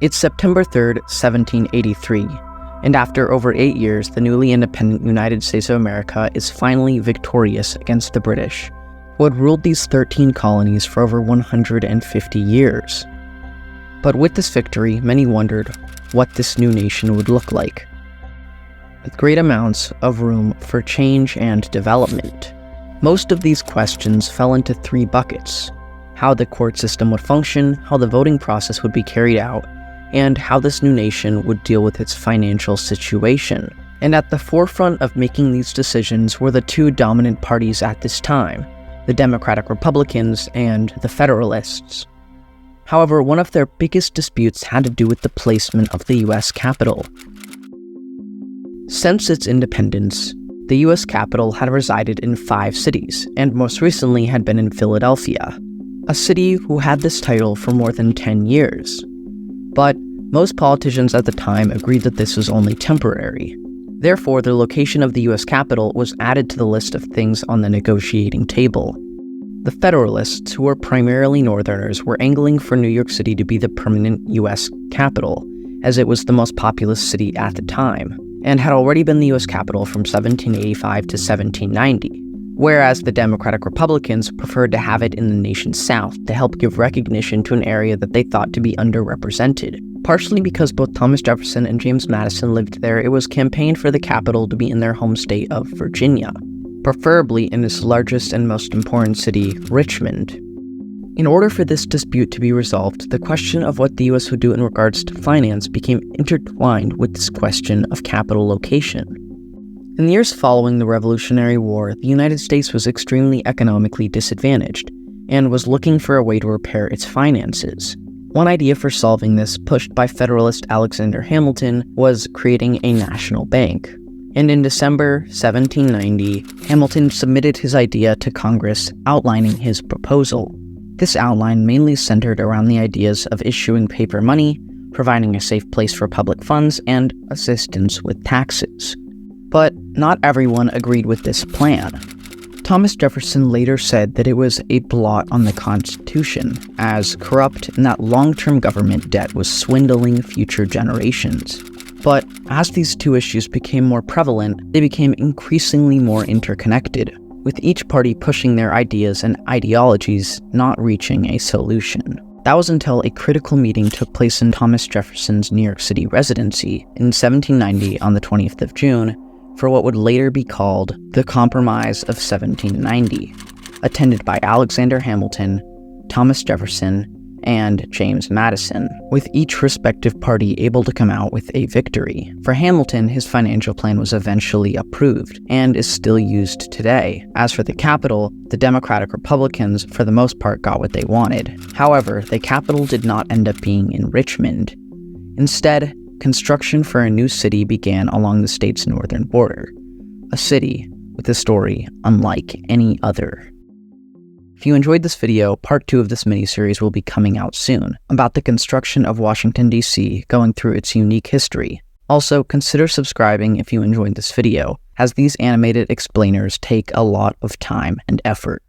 It's September 3rd, 1783, and after over 8 years, the newly independent United States of America is finally victorious against the British, who had ruled these 13 colonies for over 150 years. But with this victory, many wondered what this new nation would look like, with great amounts of room for change and development. Most of these questions fell into 3 buckets: how the court system would function, how the voting process would be carried out, and how this new nation would deal with its financial situation. And at the forefront of making these decisions were the 2 dominant parties at this time, the Democratic Republicans and the Federalists. However, one of their biggest disputes had to do with the placement of the U.S. Capitol. Since its independence, the U.S. Capitol had resided in 5 cities, and most recently had been in Philadelphia, a city who had this title for more than 10 years. But most politicians at the time agreed that this was only temporary. Therefore, the location of the U.S. Capitol was added to the list of things on the negotiating table. The Federalists, who were primarily Northerners, were angling for New York City to be the permanent U.S. capital, as it was the most populous city at the time, and had already been the U.S. capital from 1785 to 1790. Whereas the Democratic Republicans preferred to have it in the nation's south to help give recognition to an area that they thought to be underrepresented. Partially because both Thomas Jefferson and James Madison lived there, it was campaigned for the capital to be in their home state of Virginia, preferably in its largest and most important city, Richmond. In order for this dispute to be resolved, the question of what the U.S. would do in regards to finance became intertwined with this question of capital location. In the years following the Revolutionary War, the United States was extremely economically disadvantaged, and was looking for a way to repair its finances. One idea for solving this, pushed by Federalist Alexander Hamilton, was creating a national bank. And in December 1790, Hamilton submitted his idea to Congress outlining his proposal. This outline mainly centered around the ideas of issuing paper money, providing a safe place for public funds, and assistance with taxes. But not everyone agreed with this plan. Thomas Jefferson later said that it was a blot on the Constitution, as corrupt and that long-term government debt was swindling future generations. But as these 2 issues became more prevalent, they became increasingly more interconnected, with each party pushing their ideas and ideologies not reaching a solution. That was until a critical meeting took place in Thomas Jefferson's New York City residency in 1790 on the 20th of June, for what would later be called the Compromise of 1790, attended by Alexander Hamilton, Thomas Jefferson, and James Madison, with each respective party able to come out with a victory. For Hamilton, his financial plan was eventually approved, and is still used today. As for the capital, the Democratic Republicans, for the most part, got what they wanted. However, the capital did not end up being in Richmond. Instead, construction for a new city began along the state's northern border, a city with a story unlike any other. If you enjoyed this video, part 2 of this miniseries will be coming out soon, about the construction of Washington, D.C., going through its unique history. Also, consider subscribing if you enjoyed this video, as these animated explainers take a lot of time and effort.